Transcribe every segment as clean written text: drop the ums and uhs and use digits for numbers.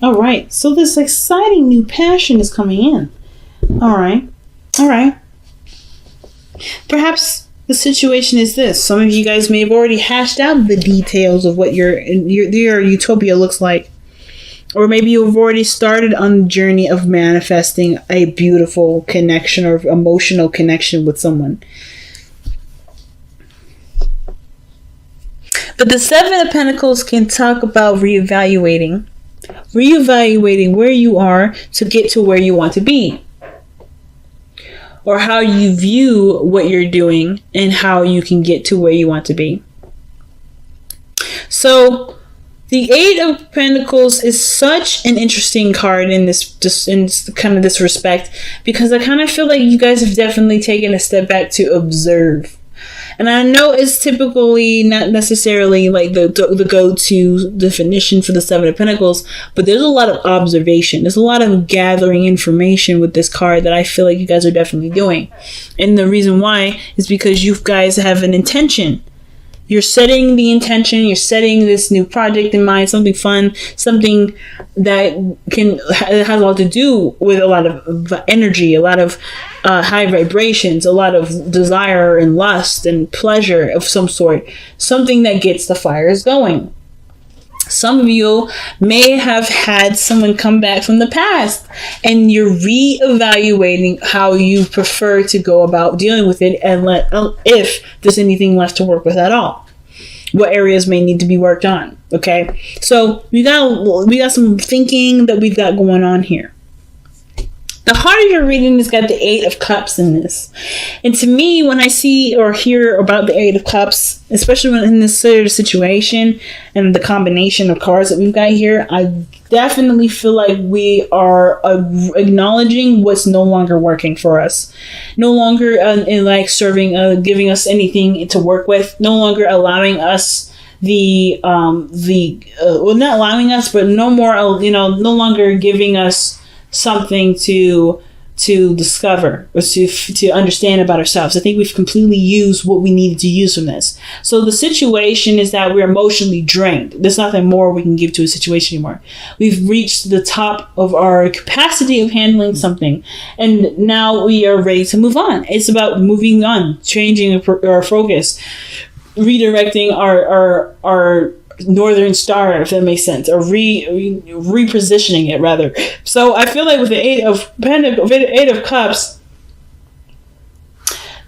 All right. So this exciting new passion is coming in. All right. All right. Perhaps the situation is this. Some of you guys may have already hashed out the details of what your utopia looks like. Or maybe you've already started on the journey of manifesting a beautiful connection or emotional connection with someone. But the Seven of Pentacles can talk about reevaluating where you are to get to where you want to be. Or how you view what you're doing and how you can get to where you want to be. So the Eight of Pentacles is such an interesting card in this respect, because I kind of feel like you guys have definitely taken a step back to observe. And I know it's typically not necessarily like the go-to definition for the Seven of Pentacles, but there's a lot of observation. There's a lot of gathering information with this card that I feel like you guys are definitely doing. And the reason why is because you guys have an intention. You're setting the intention, you're setting this new project in mind, something fun, something that has a lot to do with a lot of energy, a lot of high vibrations, a lot of desire and lust and pleasure of some sort, something that gets the fires going. Some of you may have had someone come back from the past and you're reevaluating how you prefer to go about dealing with it, and if there's anything left to work with at all. What areas may need to be worked on. Okay, so we got some thinking that we've got going on here. The heart of your reading has got the Eight of Cups in this. And to me, when I see or hear about the Eight of Cups, especially when in this sort of situation and the combination of cards that we've got here, I definitely feel like we are acknowledging what's no longer working for us. No longer in like serving, giving us anything to work with. No longer allowing us not allowing us, but no longer giving us something to discover or to understand about ourselves. I think we've completely used what we needed to use from this. So the situation is that we're emotionally drained. There's nothing more we can give to a situation anymore. We've reached the top of our capacity of handling something, and now we are ready to move on. It's about moving on, changing our focus, redirecting our Northern Star, if that makes sense, or repositioning it rather. So I feel like with the Eight of Cups,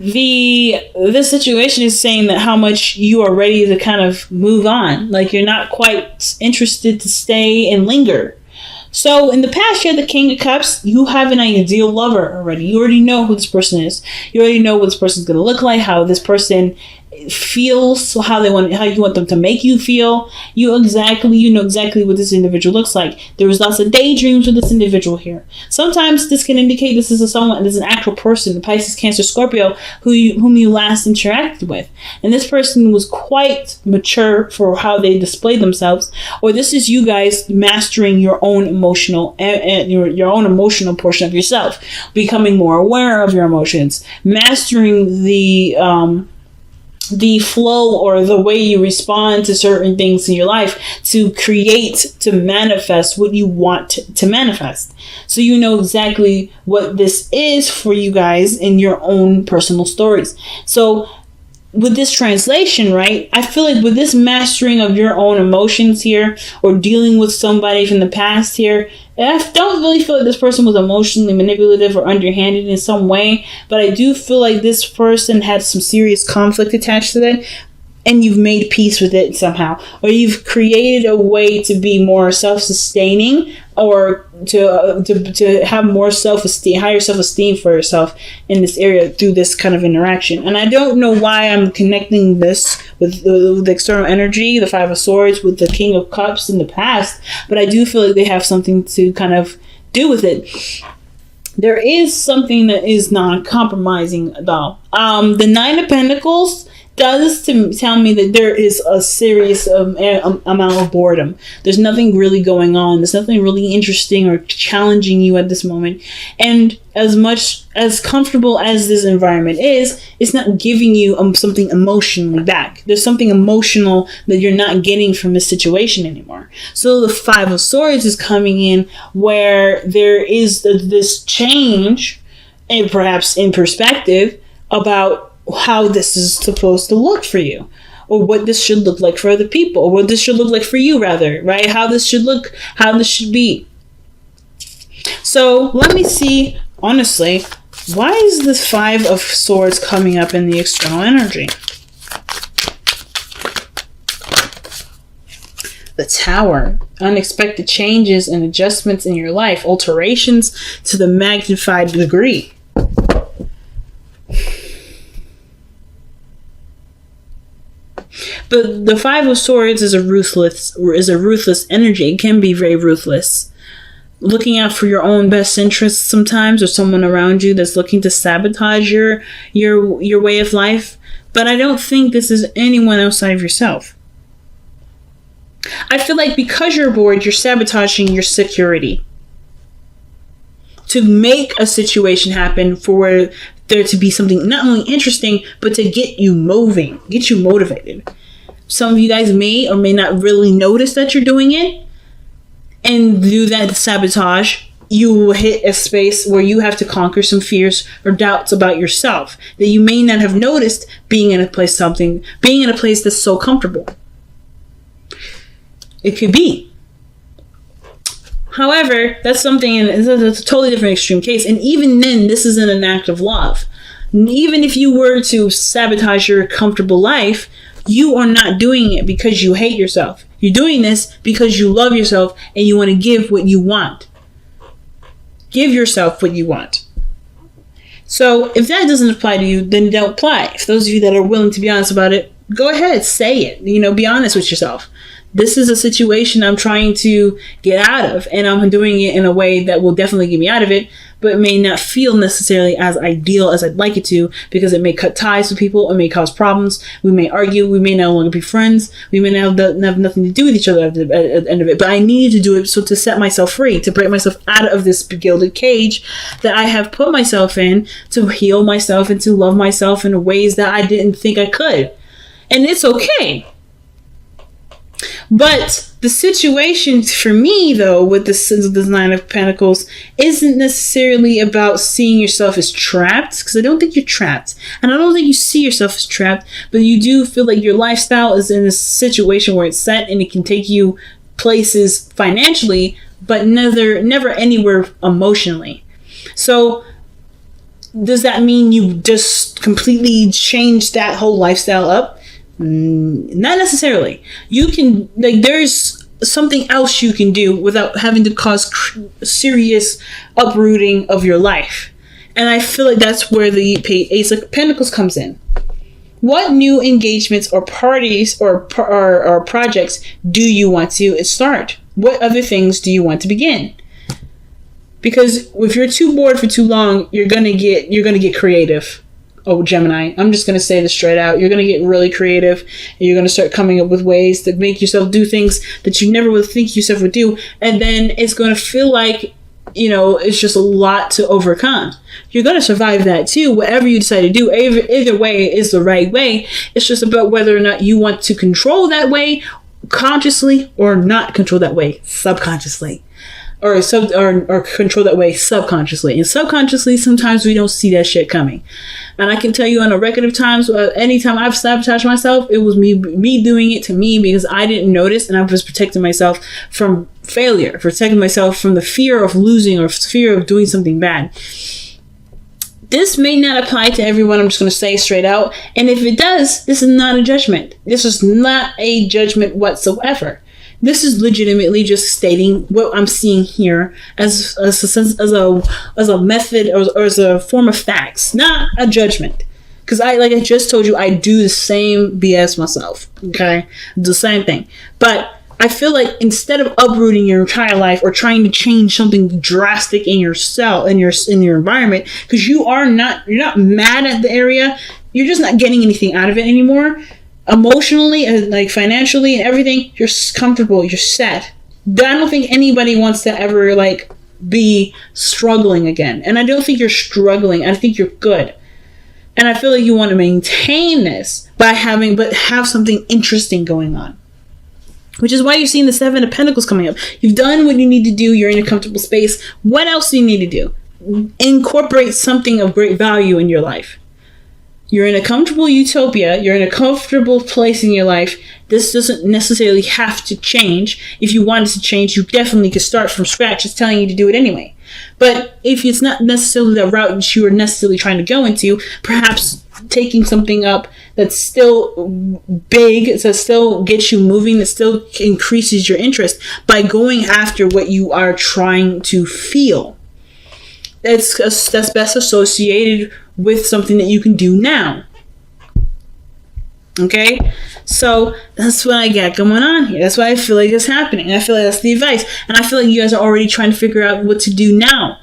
this situation is saying that how much you are ready to kind of move on. Like you're not quite interested to stay and linger. So in the past, you had the King of Cups. You have an ideal lover already. You already know who this person is. You already know what this person's going to look like, how this person feels, how you want them to make you feel. You know exactly what this individual looks like. There was lots of daydreams with this individual here. Sometimes this can indicate this is an actual person, the Pisces, Cancer, Scorpio, whom you last interacted with, and this person was quite mature for how they displayed themselves. Or this is you guys mastering your own emotional and your own emotional portion of yourself, becoming more aware of your emotions, mastering the flow or the way you respond to certain things in your life to manifest what you want to manifest. So you know exactly what this is for you guys in your own personal stories. So with this translation, right, I feel like with this mastering of your own emotions here, or dealing with somebody from the past here, I don't really feel like this person was emotionally manipulative or underhanded in some way, but I do feel like this person had some serious conflict attached to that, and you've made peace with it somehow, or you've created a way to be more self-sustaining, or to have more self-esteem, higher self-esteem for yourself in this area through this kind of interaction. And I don't know why I'm connecting this with the external energy, the Five of Swords, with the King of Cups in the past, but I do feel like they have something to kind of do with it. There is something that is non-compromising though. The Nine of Pentacles does to tell me that there is a serious amount of boredom. There's nothing really going on. There's nothing really interesting or challenging you at this moment. And as much as comfortable as this environment is, it's not giving you something emotionally back. There's something emotional that you're not getting from this situation anymore. So the Five of Swords is coming in where there is this change, and perhaps in perspective, about how this is supposed to look for you, or what this should look like for other people, or what this should look like for you, rather, right? How this should look, how this should be. So let me see, honestly, why is this Five of Swords coming up in the external energy? The Tower. Unexpected changes and adjustments in your life. Alterations to the magnified degree. But the Five of Swords is a ruthless energy. It can be very ruthless. Looking out for your own best interests sometimes, or someone around you that's looking to sabotage your way of life. But I don't think this is anyone outside of yourself. I feel like because you're bored, you're sabotaging your security to make a situation happen for where there to be something not only interesting, but to get you moving, get you motivated. Some of you guys may or may not really notice that you're doing it, and do that sabotage. You will hit a space where you have to conquer some fears or doubts about yourself that you may not have noticed being in a place that's so comfortable. It could be. However, that's something, and it's a totally different extreme case. And even then, this isn't an act of love. Even if you were to sabotage your comfortable life, you are not doing it because you hate yourself. You're doing this because you love yourself and you want to give what you want. Give yourself what you want. So if that doesn't apply to you, then don't apply. If those of you that are willing to be honest about it, go ahead, say it. Be honest with yourself. This is a situation I'm trying to get out of, and I'm doing it in a way that will definitely get me out of it, but it may not feel necessarily as ideal as I'd like it to, because it may cut ties with people, it may cause problems, we may argue, we may no longer be friends, we may have nothing to do with each other at the end of it, but I need to do it so to set myself free, to break myself out of this gilded cage that I have put myself in, to heal myself and to love myself in ways that I didn't think I could. And it's okay. But the situation for me, though, with the Nine of Pentacles, isn't necessarily about seeing yourself as trapped, because I don't think you're trapped. And I don't think you see yourself as trapped, but you do feel like your lifestyle is in a situation where it's set and it can take you places financially, but never anywhere emotionally. So does that mean you just completely changed that whole lifestyle up? Not necessarily. You can, there's something else you can do without having to cause serious uprooting of your life. And I feel like that's where the Ace of Pentacles comes in. What new engagements or parties or projects do you want to start? What other things do you want to begin? Because if you're too bored for too long, you're gonna get creative. Oh, Gemini, I'm just going to say this straight out. You're going to get really creative, and you're going to start coming up with ways to make yourself do things that you never would think yourself would do. And then it's going to feel like, it's just a lot to overcome. You're going to survive that too. Whatever you decide to do, either way is the right way. It's just about whether or not you want to control that way consciously or not control that way subconsciously. Or control that way subconsciously. And subconsciously, sometimes we don't see that shit coming. And I can tell you on a record of times, anytime I've sabotaged myself, it was me doing it to me because I didn't notice, and I was protecting myself from failure, protecting myself from the fear of losing or fear of doing something bad. This may not apply to everyone, I'm just going to say straight out. And if it does, this is not a judgment. This is not a judgment whatsoever. This is legitimately just stating what I'm seeing here as a method or as a form of facts, not a judgment. Because like I just told you, I do the same BS myself. Okay, the same thing. But I feel like instead of uprooting your entire life or trying to change something drastic in yourself, in your environment, because you're not mad at the area. you're just not getting anything out of it anymore. Emotionally and like financially and everything, you're comfortable, you're set. I don't think anybody wants to ever like be struggling again. And I don't think you're struggling. I think you're good. And I feel like you want to maintain this but have something interesting going on. Which is why you're seeing the Seven of Pentacles coming up. You've done what you need to do. You're in a comfortable space. What else do you need to do? Incorporate something of great value in your life. You're in a comfortable utopia. You're in a comfortable place in your life. This doesn't necessarily have to change. If you wanted to change, you definitely could start from scratch. It's telling you to do it anyway. But if it's not necessarily the route that you are necessarily trying to go into, perhaps taking something up that's still big, that still gets you moving, that still increases your interest by going after what you are trying to feel. That's best associated with something that you can do now. Okay? So that's what I got going on here. That's what I feel like is happening. I feel like that's the advice. And I feel like you guys are already trying to figure out what to do now.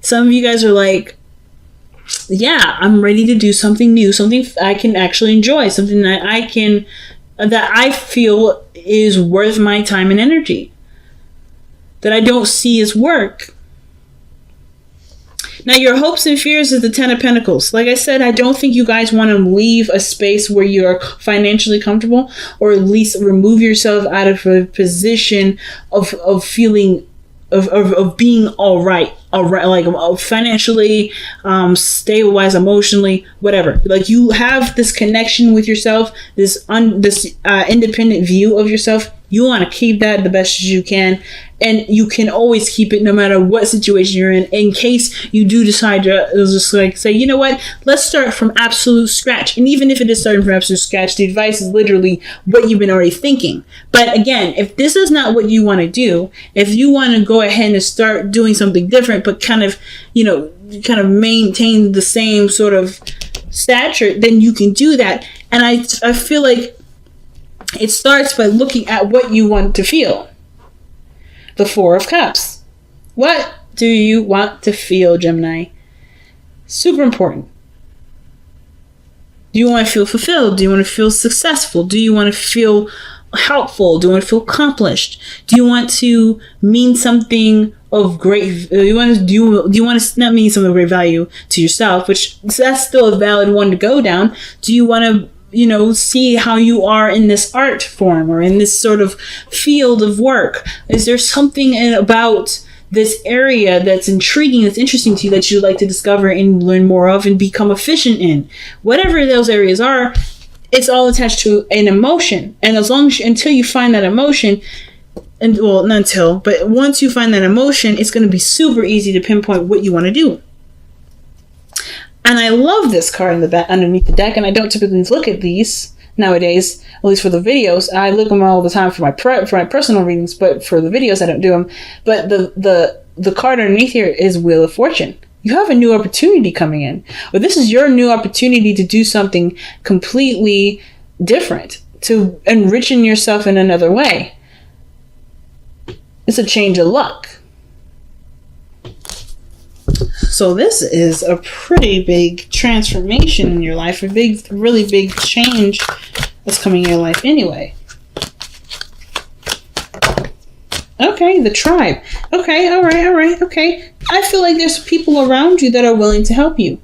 Some of you guys are like, yeah, I'm ready to do something new, something I can actually enjoy, something that I feel is worth my time and energy, that I don't see as work. Now, your hopes and fears is the Ten of Pentacles. Like I said, I don't think you guys want to leave a space where you're financially comfortable, or at least remove yourself out of a position of feeling of being all right, like financially, stable-wise, emotionally, whatever. Like you have this connection with yourself, this independent view of yourself. You want to keep that the best as you can, and you can always keep it no matter what situation you're in case you do decide to just like say, you know what, let's start from absolute scratch. And even if it is starting from absolute scratch, the advice is literally what you've been already thinking. But again, if this is not what you want to do, if you want to go ahead and start doing something different, but kind of maintain the same sort of stature, then you can do that. And I feel like it starts by looking at what you want to feel. The Four of Cups. What do you want to feel, Gemini? Super important. Do you want to feel fulfilled? Do you want to feel successful? Do you want to feel helpful? Do you want to feel accomplished? Do you want to mean something of great? Do you want to not mean something of great value to yourself, which that's still a valid one to go down? Do you want to see how you are in this art form or in this sort of field of work? Is there something about this area that's intriguing, that's interesting to you, that you'd like to discover and learn more of and become efficient in? Whatever those areas are, it's all attached to an emotion. And until you find that emotion, but once you find that emotion, it's going to be super easy to pinpoint what you want to do. And I love this card in the back underneath the deck, and I don't typically look at these nowadays, at least for the videos. I look at them all the time for my personal readings, but for the videos I don't do them. But the card underneath here is Wheel of Fortune. You have a new opportunity coming in. Well, this is your new opportunity to do something completely different, to enrichen yourself in another way. It's a change of luck. So this is a pretty big transformation in your life, really big change that's coming in your life anyway. Okay, the tribe. Okay, all right, okay. I feel like there's people around you that are willing to help you.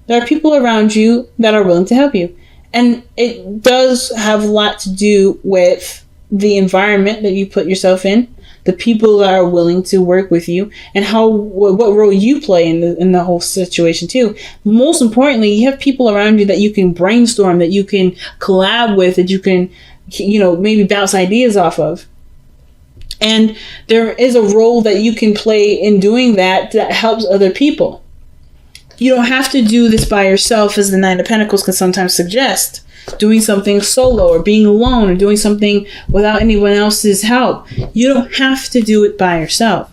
There are people around you that are willing to help you. And it does have a lot to do with the environment that you put yourself in, the people that are willing to work with you, and what role you play in the whole situation too. Most importantly, you have people around you that you can brainstorm, that you can collab with, that you can, maybe bounce ideas off of. And there is a role that you can play in doing that helps other people. You don't have to do this by yourself, as the Nine of Pentacles can sometimes suggest. Doing something solo, or being alone, or doing something without anyone else's help. You don't have to do it by yourself.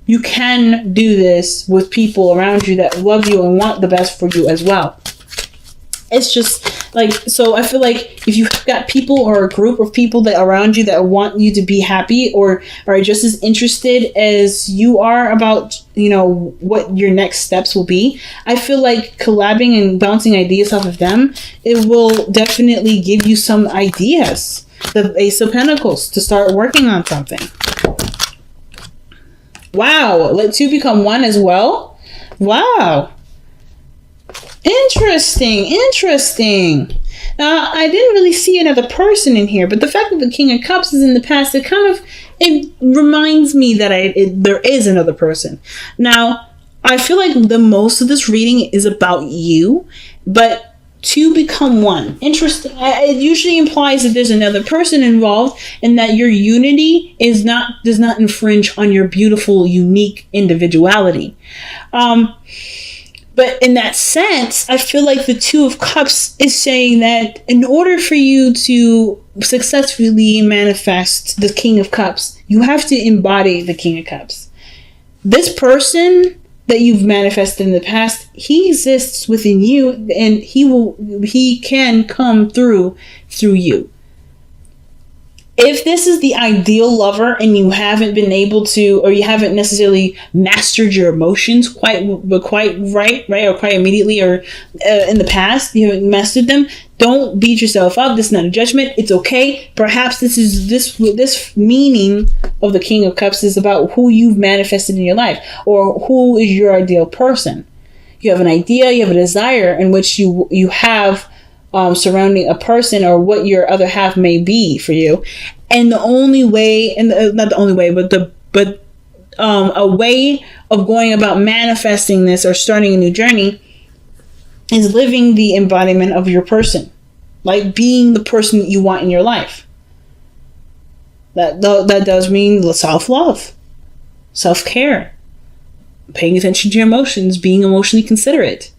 You can do this with people around you that love you and want the best for you as well. It's just Like, so I feel like if you've got people or a group of people that around you that want you to be happy or are just as interested as you are about, what your next steps will be, I feel like collabing and bouncing ideas off of them, it will definitely give you some ideas. The Ace of Pentacles, to start working on something. Wow, let two become one as well. Wow. Interesting. Now, I didn't really see another person in here, but the fact that the King of Cups is in the past, it reminds me that there is another person. Now, I feel like the most of this reading is about you, but two become one. Interesting. It usually implies that there's another person involved and that your unity does not infringe on your beautiful, unique individuality. But in that sense, I feel like the Two of Cups is saying that in order for you to successfully manifest the King of Cups, you have to embody the King of Cups. This person that you've manifested in the past, he exists within you, and he can come through you. If this is the ideal lover and you haven't been able to, or you haven't necessarily mastered your emotions quite right, or quite immediately, or in the past, you haven't mastered them, don't beat yourself up. This is not a judgment. It's okay. Perhaps this meaning of the King of Cups is about who you've manifested in your life, or who is your ideal person. You have an idea, you have a desire in which you have surrounding a person, or what your other half may be for you. And the only way, not the only way, but a way of going about manifesting this or starting a new journey is living the embodiment of your person, like being the person that you want in your life. That does mean self-love, self-care, paying attention to your emotions, being emotionally considerate.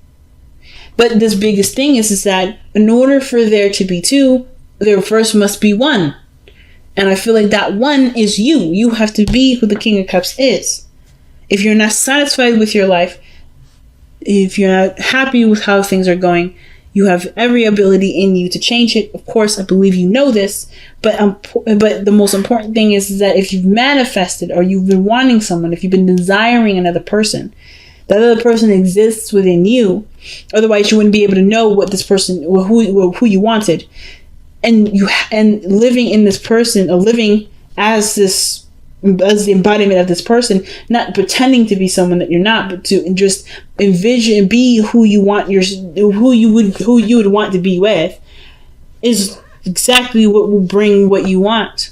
But this biggest thing is that in order for there to be two, there first must be one. And I feel like that one is you. You have to be who the King of Cups is. If you're not satisfied with your life, if you're not happy with how things are going, you have every ability in you to change it. Of course, I believe you know this, but the most important thing is that if you've manifested, or you've been wanting someone, if you've been desiring another person, that other person exists within you. Otherwise, you wouldn't be able to know what this person, who you wanted, and living in this person, or living as the embodiment of this person, not pretending to be someone that you're not, but to just envision, be who you want who you would want to be with, is exactly what will bring what you want.